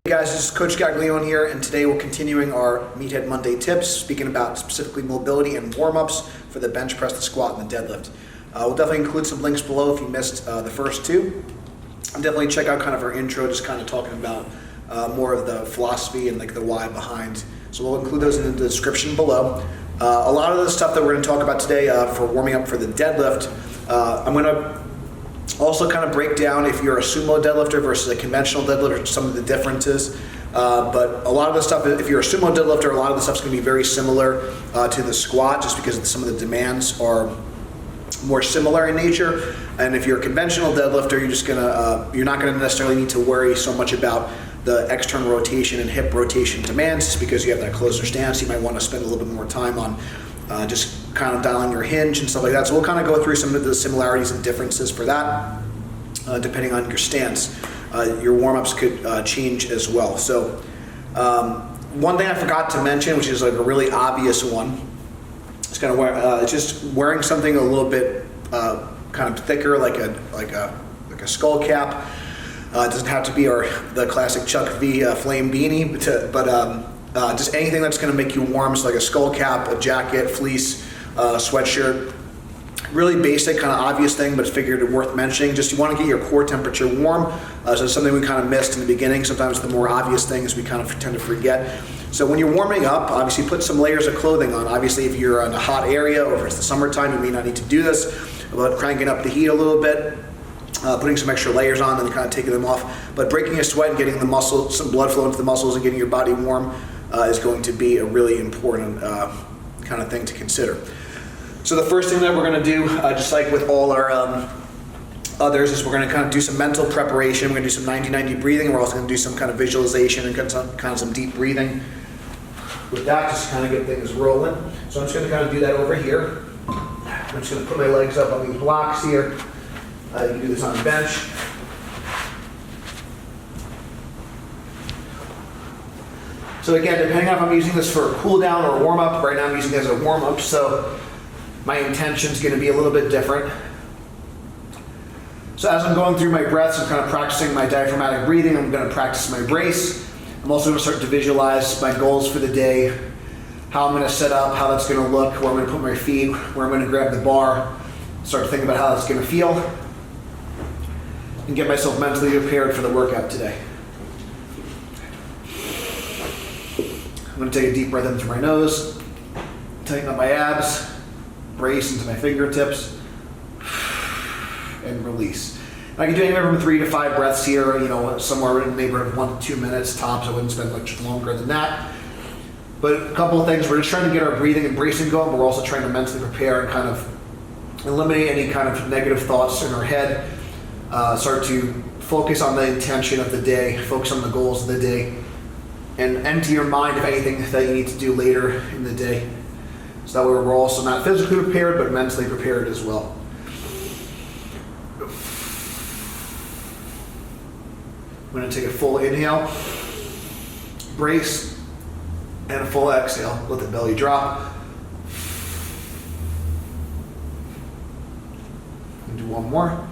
Hey guys, this is Coach Gaglione here, and today we're continuing our Meathead Monday tips, speaking about specifically mobility and warm-ups for the bench press, the squat, and the deadlift. We'll definitely include some links below if you missed the first two. And definitely check out kind of our intro, just kind of talking about more of the philosophy and like the why behind. So we'll include those in the description below. A lot of the stuff that we're going to talk about today for warming up for the deadlift, I'm going to also kind of break down if you're a sumo deadlifter versus a conventional deadlifter, some of the differences. But a lot of the stuff, if you're a sumo deadlifter, a lot of the stuff's going to be very similar to the squat, just because some of the demands are more similar in nature. And if you're a conventional deadlifter, you're not going to necessarily need to worry so much about the external rotation and hip rotation demands, just because you have that closer stance. You might want to spend a little bit more time on just kind of dialing your hinge and stuff like that. So we'll kind of go through some of the similarities and differences for that, depending on your stance. Your warm-ups could change as well. So one thing I forgot to mention, which is like a really obvious one, is kind of just wearing something a little bit kind of thicker, like a skull cap. It doesn't have to be the classic Chuck V flame beanie, but just anything that's going to make you warm, so like a skull cap, a jacket, fleece, sweatshirt. Really basic, kind of obvious thing, but figured worth mentioning. Just you want to get your core temperature warm. So it's something we kind of missed in the beginning. Sometimes the more obvious things we kind of tend to forget. So when you're warming up, obviously put some layers of clothing on. Obviously if you're in a hot area or if it's the summertime, you may not need to do this, but cranking up the heat a little bit. Putting some extra layers on and kind of taking them off. But breaking a sweat and getting the muscle, some blood flow into the muscles and getting your body warm is going to be a really important kind of thing to consider. So the first thing that we're going to do, just like with all our others, is we're going to kind of do some mental preparation. We're going to do some 90-90 breathing. We're also going to do some kind of visualization and kind of some deep breathing. With that, just kind of get things rolling. So I'm just going to kind of do that over here. I'm just going to put my legs up on these blocks here. You can do this on the bench. So again, depending on if I'm using this for a cool down or a warm up, right now I'm using it as a warm up, so my intention is going to be a little bit different. So as I'm going through my breaths, I'm kind of practicing my diaphragmatic breathing. I'm going to practice my brace. I'm also going to start to visualize my goals for the day, how I'm going to set up, how that's going to look, where I'm going to put my feet, where I'm going to grab the bar, start to think about how that's going to feel, and get myself mentally prepared for the workout today. I'm going to take a deep breath in through my nose, tighten up my abs, brace into my fingertips, and release. I can do anywhere from 3 to 5 breaths here, somewhere in the neighborhood of 1 to 2 minutes tops. I wouldn't spend much longer than that. But a couple of things, we're just trying to get our breathing and bracing going, but we're also trying to mentally prepare and kind of eliminate any kind of negative thoughts in our head. Start to focus on the intention of the day, focus on the goals of the day, and empty your mind of anything that you need to do later in the day. So that way we're also not physically prepared, but mentally prepared as well. I'm going to take a full inhale, brace, and a full exhale. Let the belly drop. And do one more.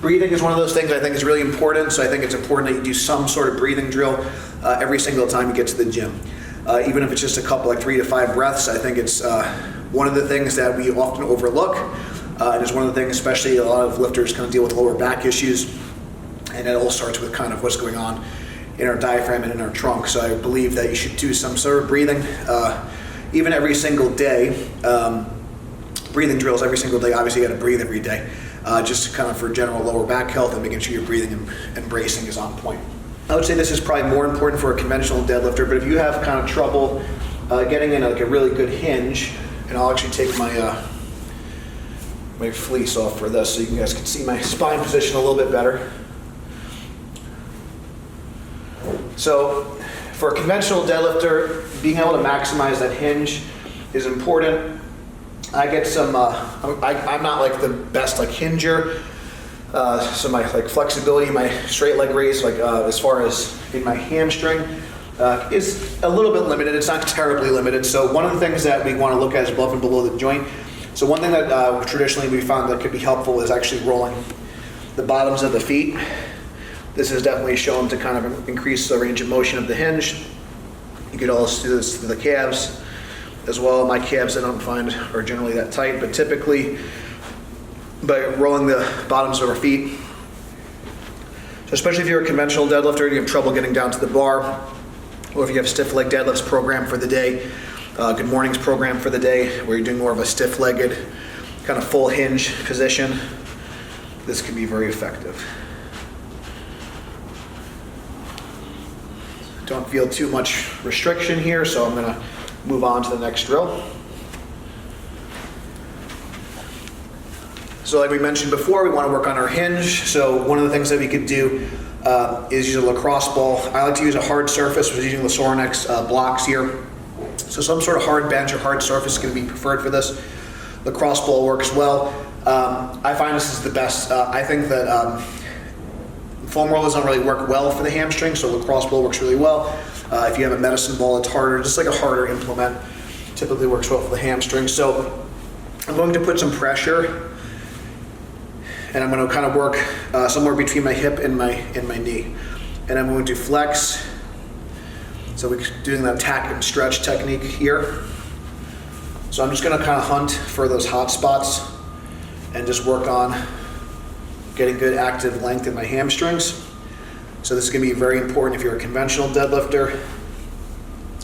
Breathing is one of those things I think is really important, so I think it's important that you do some sort of breathing drill every single time you get to the gym. Even if it's just a couple, like 3 to 5 breaths, I think it's one of the things that we often overlook, and it's one of the things, especially a lot of lifters kind of deal with lower back issues, and it all starts with kind of what's going on in our diaphragm and in our trunk. So I believe that you should do some sort of breathing, even every single day. Breathing drills every single day. Obviously you got to breathe every day. Just kind of for general lower back health and making sure your breathing and bracing is on point. I would say this is probably more important for a conventional deadlifter, but if you have kind of trouble getting in like a really good hinge, and I'll actually take my my fleece off for this so you guys can see my spine position a little bit better. So for a conventional deadlifter, being able to maximize that hinge is important. I get some, I'm not like the best like hinger, so my like flexibility, my straight leg raise, like as far as in my hamstring, is a little bit limited. It's not terribly limited. So one of the things that we want to look at is above and below the joint. So one thing that traditionally we found that could be helpful is actually rolling the bottoms of the feet. This is definitely shown to kind of increase the range of motion of the hinge. You could also do this to the calves as well. My calves I don't find are generally that tight, but typically by rolling the bottoms of our feet. So especially if you're a conventional deadlifter and you have trouble getting down to the bar, or if you have stiff leg deadlifts program for the day, good mornings program for the day, where you're doing more of a stiff-legged, kind of full hinge position, this can be very effective. Don't feel too much restriction here, so I'm gonna move on to the next drill. So like we mentioned before, we want to work on our hinge. So one of the things that we could do is use a lacrosse ball. I like to use a hard surface, which is using the Sorinex blocks here. So some sort of hard bench or hard surface is going to be preferred for this. Lacrosse ball works well. I find this is the best. I think that foam rollers don't really work well for the hamstring, so lacrosse ball works really well. If you have a medicine ball, it's harder, just like a harder implement. Typically works well for the hamstring. So I'm going to put some pressure, and I'm going to kind of work somewhere between my hip and my knee. And I'm going to flex. So we're doing that tack and stretch technique here. So I'm just going to kind of hunt for those hot spots and just work on getting good active length in my hamstrings. So this is going to be very important if you're a conventional deadlifter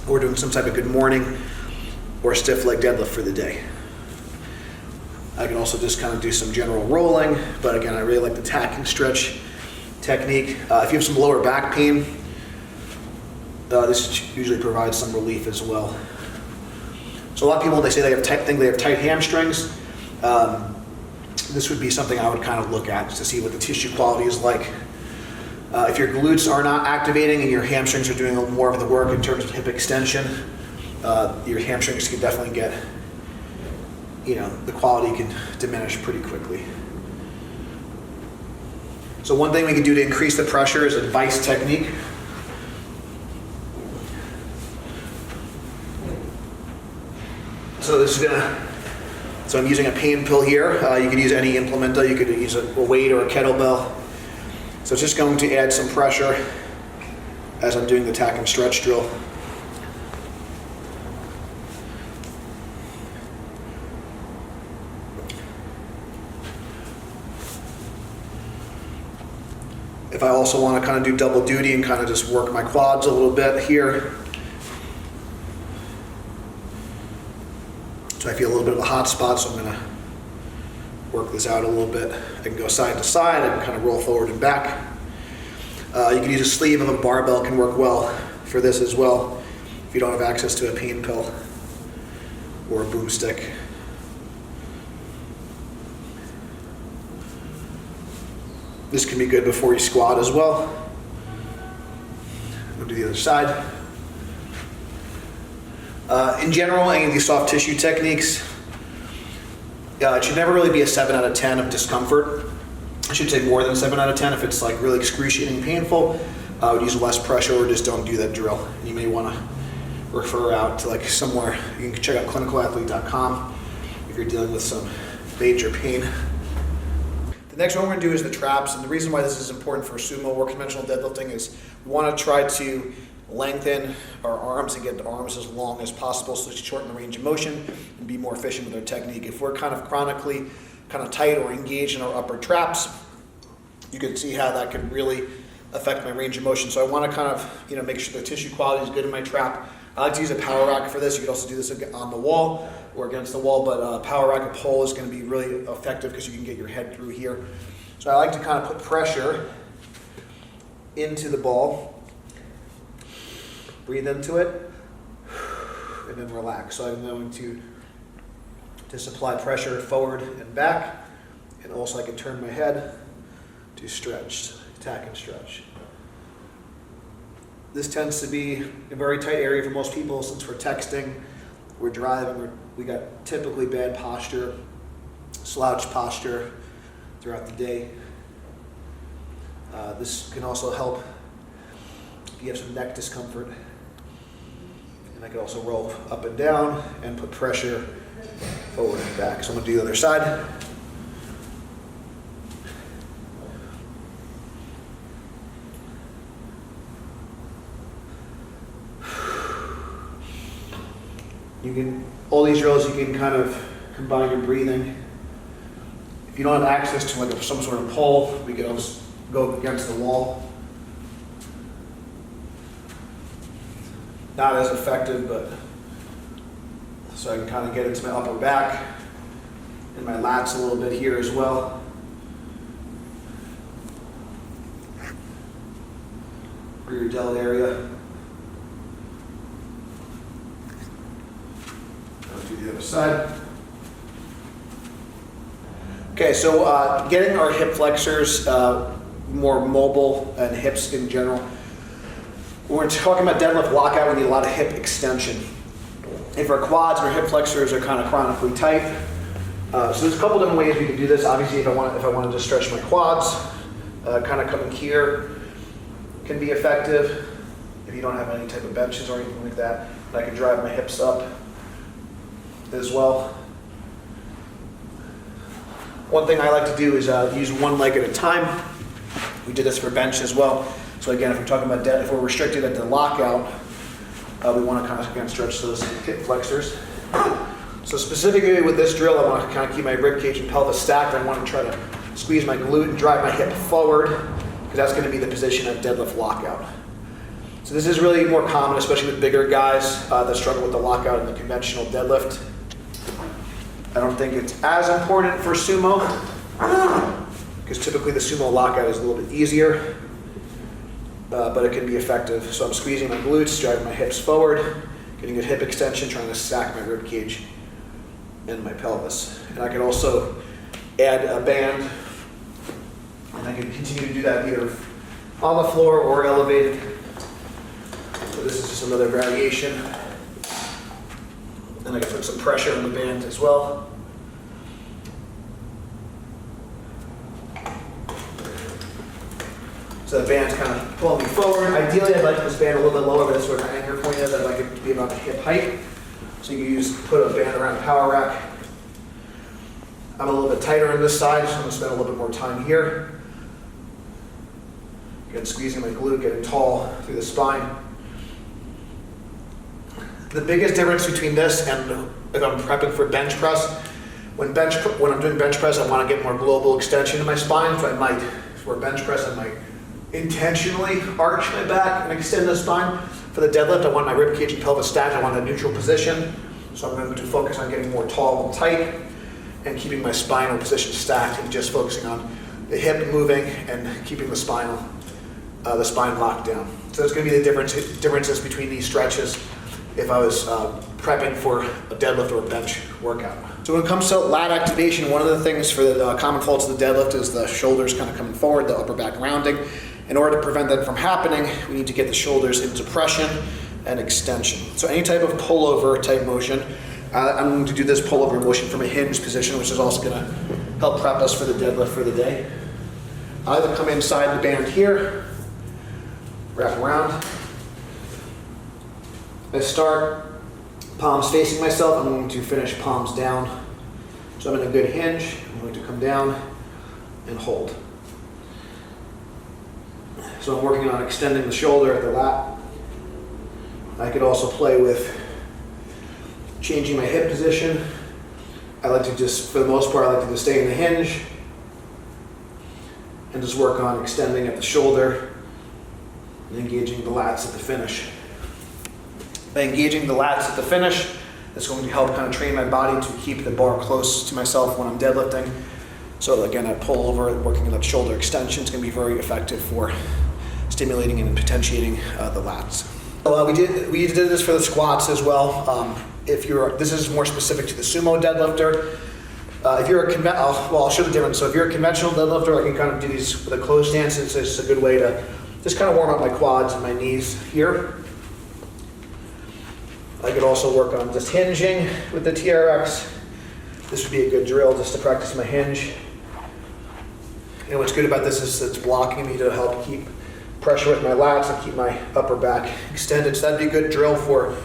or doing some type of good morning or stiff leg deadlift for the day. I can also just kind of do some general rolling, but again, I really like the tack and stretch technique. If you have some lower back pain, this usually provides some relief as well. So a lot of people, they say they have think they have tight hamstrings. This would be something I would kind of look at just to see what the tissue quality is like. If your glutes are not activating and your hamstrings are doing a little more of the work in terms of hip extension, your hamstrings can definitely get, the quality can diminish pretty quickly. So one thing we can do to increase the pressure is a vice technique. So I'm using a pain pill here. You could use any implementa. You could use a weight or a kettlebell. So it's just going to add some pressure as I'm doing the tack and stretch drill. If I also want to kind of do double duty and kind of just work my quads a little bit here, so I feel a little bit of a hot spot, so I'm going to work this out a little bit. I can go side to side, I can kind of roll forward and back. You can use a sleeve of a barbell, can work well for this as well, if you don't have access to a pain pill or a boomstick. This can be good before you squat as well. We'll do the other side. In general, any of these soft tissue techniques, it should never really be a 7 out of 10 of discomfort. I should say more than 7 out of 10 if it's like really excruciating painful. I would use less pressure or just don't do that drill. You may want to refer out to like somewhere. You can check out clinicalathlete.com if you're dealing with some major pain. The next one we're going to do is the traps, and the reason why this is important for sumo or conventional deadlifting is we want to try to lengthen our arms and get the arms as long as possible so to shorten the range of motion and be more efficient with our technique. If we're kind of chronically kind of tight or engaged in our upper traps, you can see how that could really affect my range of motion. So I want to kind of make sure the tissue quality is good in my trap. I like to use a power rack for this. You could also do this on the wall or against the wall, but power rack, a pole is going to be really effective because you can get your head through here. So I like to kind of put pressure into the ball, breathe into it, and then relax. So I'm going to just apply pressure forward and back, and also I can turn my head to stretch, tack and stretch. This tends to be a very tight area for most people since we're texting, we're driving, we got typically bad posture, slouch posture throughout the day. This can also help if you have some neck discomfort. And I can also roll up and down and put pressure forward and back. So I'm gonna do the other side. You can, all these drills, you can kind of combine your breathing. If you don't have access to like some sort of pole, we can always go against the wall. Not as effective, but so I can kind of get into my upper back and my lats a little bit here as well. Rear delt area. Go to the other side. Okay, so getting our hip flexors more mobile and hips in general. When we're talking about deadlift lockout, we need a lot of hip extension. If our quads or hip flexors are kind of chronically tight, so there's a couple different ways we can do this. Obviously, if I wanted to stretch my quads, kind of coming here can be effective. If you don't have any type of benches or anything like that, I can drive my hips up as well. One thing I like to do is use one leg at a time. We did this for bench as well. So again, if we're talking about if we're restricted at the lockout, we want to kind of again stretch those hip flexors. So specifically with this drill, I want to kind of keep my rib cage and pelvis stacked. I want to try to squeeze my glute and drive my hip forward, because that's going to be the position of deadlift lockout. So this is really more common, especially with bigger guys that struggle with the lockout in the conventional deadlift. I don't think it's as important for sumo, because typically the sumo lockout is a little bit easier. But it can be effective. So I'm squeezing my glutes, driving my hips forward, getting good hip extension, trying to stack my rib cage and my pelvis. And I can also add a band, and I can continue to do that either on the floor or elevated. So this is just another variation. And I can put some pressure on the band as well. So the band's kind of pulling me forward. Ideally, I'd like this band a little bit lower, but that's where my anchor point is. I'd like it to be about hip height. So you can put a band around a power rack. I'm a little bit tighter on this side, so I'm going to spend a little bit more time here. Again, squeezing my glute, getting tall through the spine. The biggest difference between this and if I'm prepping for bench press, when I'm doing bench press, I want to get more global extension in my spine, so I might, for bench press, I might intentionally arch my back and extend the spine. For the deadlift, I want my rib cage and pelvis stacked. I want a neutral position. So I'm going to focus on getting more tall and tight and keeping my spinal position stacked and just focusing on the hip moving and keeping the spine locked down. So there's going to be the differences between these stretches if I was prepping for a deadlift or a bench workout. So when it comes to lat activation, one of the things for the common faults of the deadlift is the shoulders kind of coming forward, the upper back rounding. In order to prevent that from happening, we need to get the shoulders into depression and extension. So any type of pullover type motion, I'm going to do this pullover motion from a hinge position, which is also going to help prep us for the deadlift for the day. I either come inside the band here, wrap around. I start palms facing myself. I'm going to finish palms down. So I'm in a good hinge. I'm going to come down and hold. So I'm working on extending the shoulder at the lat. I could also play with changing my hip position. I like to just, for the most part, I like to just stay in the hinge and just work on extending at the shoulder and engaging the lats at the finish. By engaging the lats at the finish, it's going to help kind of train my body to keep the bar close to myself when I'm deadlifting. So again, I pull over, working on that shoulder extension. It's going to be very effective for stimulating and potentiating the lats. We did this for the squats as well. This is more specific to the sumo deadlifter. I'll show the difference. So if you're a conventional deadlifter, I can kind of do these with a closed stance. It's just a good way to just kind of warm up my quads and my knees here. I could also work on just hinging with the TRX. This would be a good drill just to practice my hinge. And what's good about this is it's blocking me to help keep pressure with my lats and keep my upper back extended. So that'd be a good drill for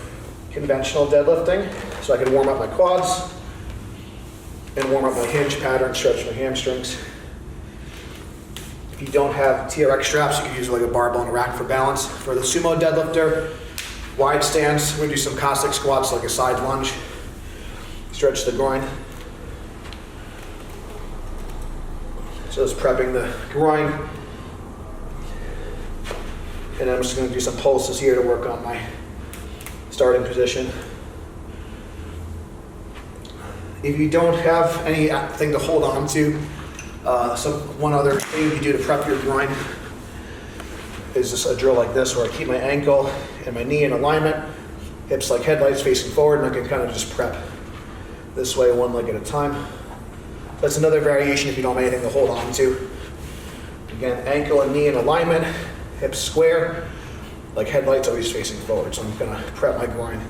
conventional deadlifting. So I can warm up my quads and warm up my hinge pattern, stretch my hamstrings. If you don't have TRX straps, you can use like a barbell and a rack for balance. For the sumo deadlifter, wide stance, we're gonna do some Cossack squats like a side lunge. Stretch the groin. So it's prepping the groin. And I'm just gonna do some pulses here to work on my starting position. If you don't have anything to hold on to, one other thing you can do to prep your groin is just a drill like this where I keep my ankle and my knee in alignment, hips like headlights facing forward, and I can kind of just prep this way, one leg at a time. That's another variation if you don't have anything to hold on to. Again, ankle and knee in alignment, hips square, like headlights always facing forward. So I'm gonna prep my groin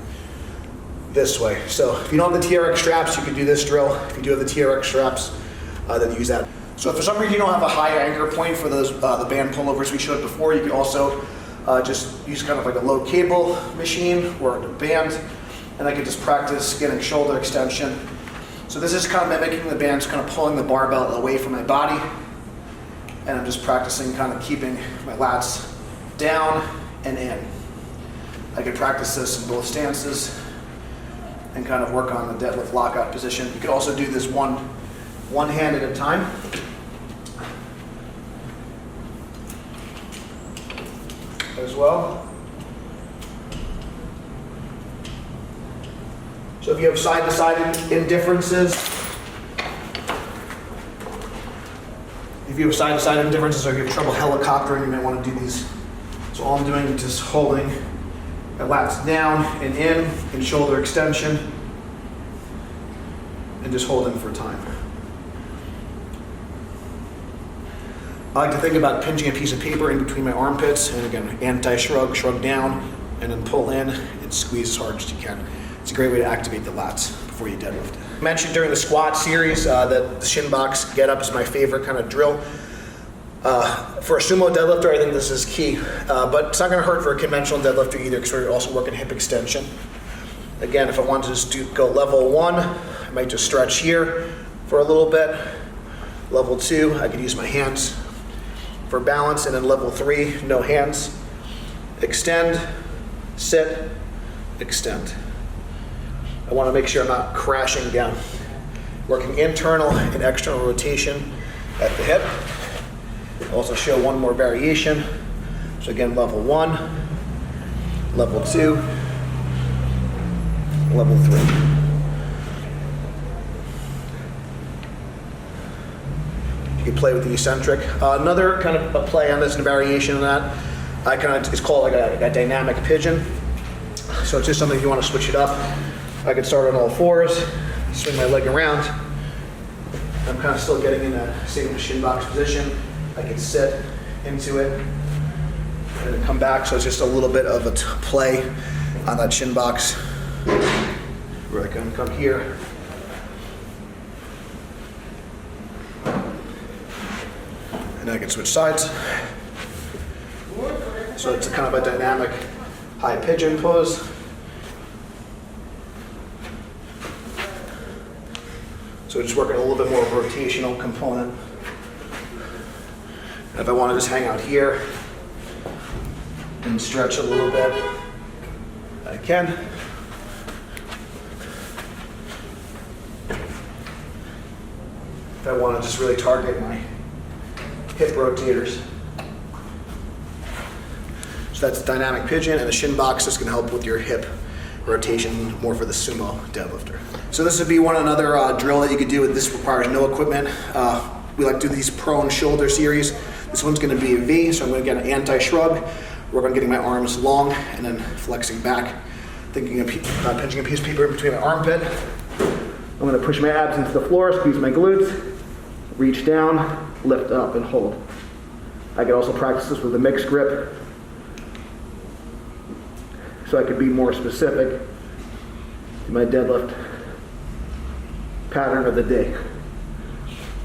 this way. So if you don't have the TRX straps, you can do this drill. If you do have the TRX straps, then use that. So if for some reason you don't have a high anchor point for those the band pullovers we showed before, you can also just use kind of like a low cable machine or a band, and I can just practice getting shoulder extension. So this is kind of mimicking the bands, kind of pulling the barbell away from my body, and I'm just practicing kind of keeping my lats down and in. I could practice this in both stances and kind of work on the deadlift lockout position. You could also do this one hand at a time. As well. So if you have side-to-side indifferences, or you have trouble helicoptering, you might want to do these. So all I'm doing is just holding my lats down and in shoulder extension, and just holding for time. I like to think about pinching a piece of paper in between my armpits, and again, anti-shrug, shrug down, and then pull in and squeeze as hard as you can. It's a great way to activate the lats before you deadlift. I mentioned during the squat series that the Shin Box get up is my favorite kind of drill. For a sumo deadlifter, I think this is key, but it's not gonna hurt for a conventional deadlifter either, because we're also working hip extension. Again, if I wanted to just go level 1, I might just stretch here for a little bit. Level 2, I could use my hands for balance, and then level 3, no hands. Extend, sit, extend. I want to make sure I'm not crashing down. Working internal and external rotation at the hip. I'll also show one more variation. So again, level 1, level 2, level 3. You can play with the eccentric. Another kind of a play on this and a variation on that, it's called like a dynamic pigeon. So it's just something if you want to switch it up. I could start on all fours, swing my leg around. I'm kind of still getting in that same Shin Box position. I can sit into it and then come back. So it's just a little bit of a play on that Shin Box where I can come here. And I can switch sides. So it's kind of a dynamic high pigeon pose. So just working a little bit more rotational component. And if I want to just hang out here and stretch a little bit, I can. If I want to just really target my hip rotators. So that's dynamic pigeon, and the Shin Box is going to help with your hip rotation more for the sumo deadlifter. So this would be another drill that you could do. This requires no equipment. We like to do these prone shoulder series. This one's going to be a V, so I'm going to get an anti-shrug. Work on getting my arms long and then flexing back. Thinking of pinching a piece of paper in between my armpit. I'm going to push my abs into the floor, squeeze my glutes, reach down, lift up, and hold. I could also practice this with a mixed grip, so I could be more specific to my deadlift pattern of the day.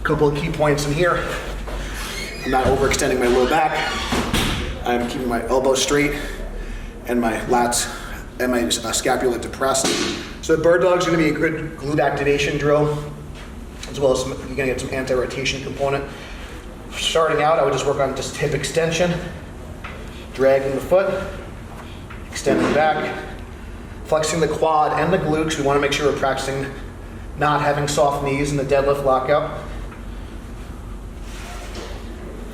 A couple of key points in here. I'm not overextending my low back. I'm keeping my elbows straight and my lats and my scapula depressed. So the bird dog's gonna be a good glute activation drill. as well as you're gonna get some anti-rotation component. Starting out, I would just work on just hip extension, dragging the foot, extending back, flexing the quad and the glutes. We wanna make sure we're practicing not having soft knees in the deadlift lockout.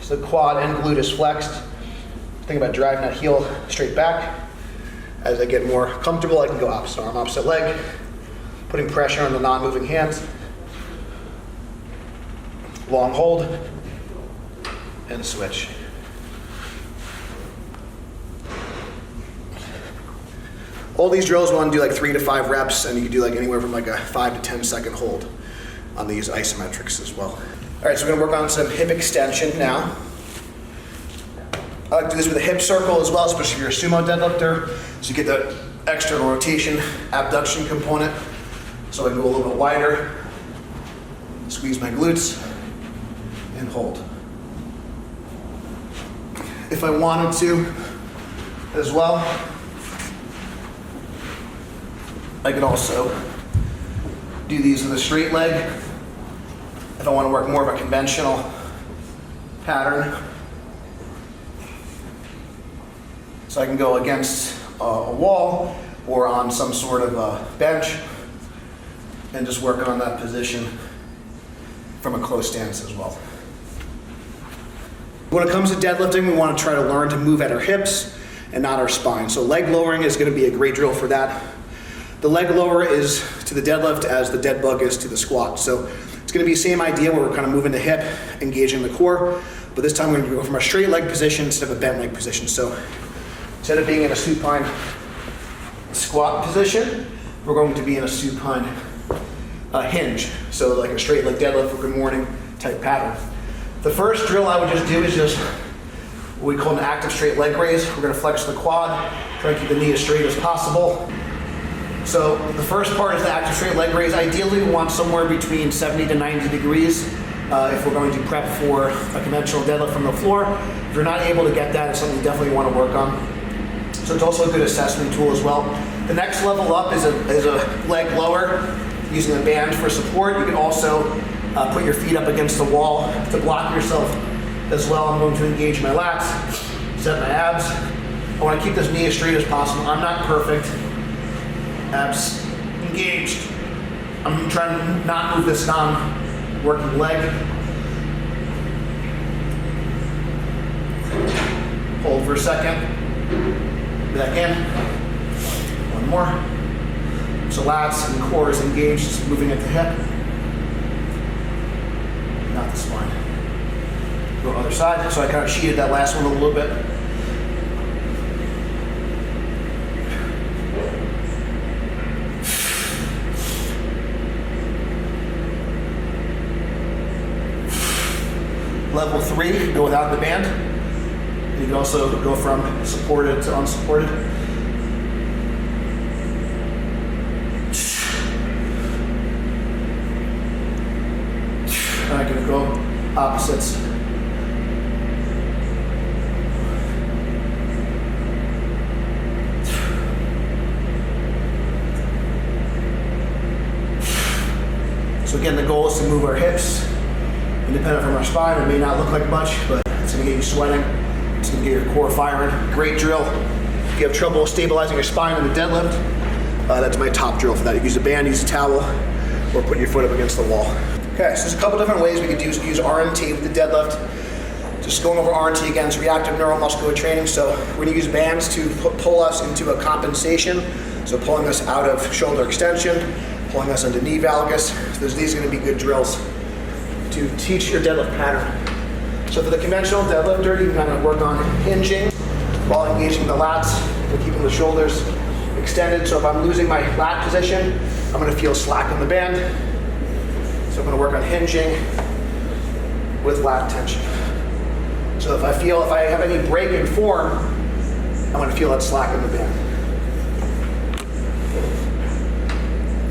So the quad and glute is flexed. Think about driving that heel straight back. As I get more comfortable, I can go opposite arm, opposite leg, putting pressure on the non-moving hands. Long hold, and switch. All these drills we want to do like 3 to 5 reps, and you can do like anywhere from like a 5 to 10 second hold on these isometrics as well. All right, so we're gonna work on some hip extension now. I like to do this with a hip circle as well, especially if you're a sumo deadlifter, so you get the external rotation, abduction component. So I can go a little bit wider, squeeze my glutes, and hold. If I wanted to as well, I could also do these with a straight leg if I want to work more of a conventional pattern. So I can go against a wall or on some sort of a bench and just work on that position from a close stance as well. When it comes to deadlifting, we want to try to learn to move at our hips and not our spine. So leg lowering is going to be a great drill for that. The leg lower is to the deadlift as the dead bug is to the squat. So it's going to be the same idea where we're kind of moving the hip, engaging the core, but this time we're going to go from a straight leg position instead of a bent leg position. So instead of being in a supine squat position, we're going to be in a supine hinge. So like a straight leg deadlift or good morning type pattern. The first drill I would just do is just what we call an active straight leg raise. We're gonna flex the quad, try to keep the knee as straight as possible. So the first part is the active straight leg raise. Ideally we want somewhere between 70 to 90 degrees if we're going to prep for a conventional deadlift from the floor. If you're not able to get that, it's something you definitely want to work on. So it's also a good assessment tool as well. The next level up is a leg lower using a band for support. You can also put your feet up against the wall to block yourself as well. I'm going to engage my lats, set my abs. I want to keep this knee as straight as possible. I'm not perfect. Abs engaged. I'm trying to not move this non-working leg. Hold for a second. Back in. One more. So lats and core is engaged, just moving at the hip. Not the spine. Go other side. So I kind of cheated that last one a little bit. Level 3, go without the band. You can also go from supported to unsupported. And I can go opposites. So again, the goal is to move our hips independent from our spine. It may not look like much, but it's going to get you sweating. It's going to get your core firing. Great drill. If you have trouble stabilizing your spine in the deadlift, that's my top drill for that. You use a band, use a towel, or put your foot up against the wall. Okay, so there's a couple different ways we could use RMT with the deadlift. Just going over RMT again, it's reactive neuromuscular training. So we're going to use bands to pull us into a compensation. So pulling us out of shoulder extension, pulling us into knee valgus. So these are going to be good drills to teach your deadlift pattern. So for the conventional deadlifter, you can kind of work on hinging while engaging the lats and keeping the shoulders extended. So if I'm losing my lat position, I'm going to feel slack in the band. So I'm going to work on hinging with lat tension. So if I have any break in form, I'm going to feel that slack in the band.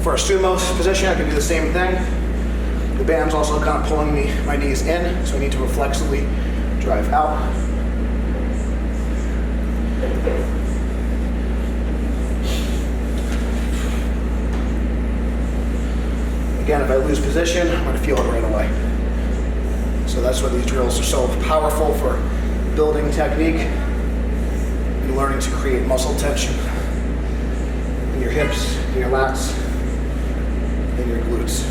For a sumo position, I can do the same thing. The band's also kind of pulling my knees in, so I need to reflexively drive out. Again, if I lose position, I'm going to feel it right away. So that's why these drills are so powerful for building technique and learning to create muscle tension in your hips, in your lats, and your glutes.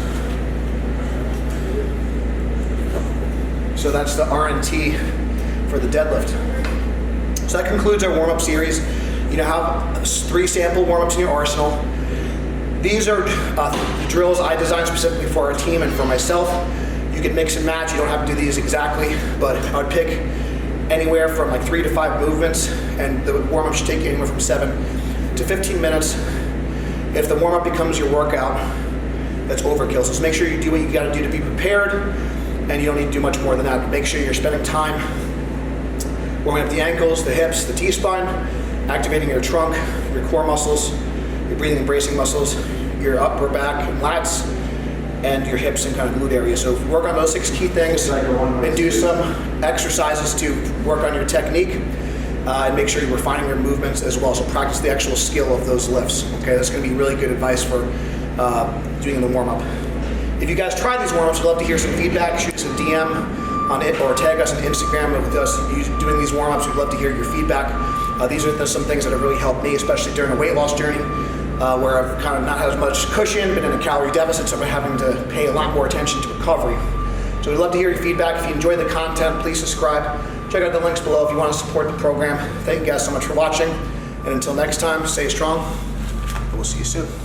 So that's the RNT for the deadlift. So that concludes our warm-up series. You now have 3 sample warm-ups in your arsenal. These are the drills I designed specifically for our team and for myself. You can mix and match. You don't have to do these exactly, but I would pick anywhere from like 3 to 5 movements, and the warm-up should take you anywhere from 7 to 15 minutes. If the warm-up becomes your workout, that's overkill. So just make sure you do what you gotta do to be prepared, and you don't need to do much more than that. Make sure you're spending time warming up the ankles, the hips, the T-spine, activating your trunk, your core muscles, your breathing and bracing muscles, your upper back and lats, and your hips and kind of glute area. So work on those 6 key things and do some exercises to work on your technique and make sure you're refining your movements as well. So practice the actual skill of those lifts. Okay, that's going to be really good advice for doing the warm-up. If you guys try these warm-ups, we'd love to hear some feedback. Shoot us a DM on it or tag us on Instagram with us doing these warm-ups. We'd love to hear your feedback. These are some things that have really helped me, especially during a weight loss journey, where I've kind of not had as much cushion, been in a calorie deficit, so I'm having to pay a lot more attention to recovery. So we'd love to hear your feedback. If you enjoy the content, please subscribe. Check out the links below if you want to support the program. Thank you guys so much for watching. And until next time, stay strong. We'll see you soon.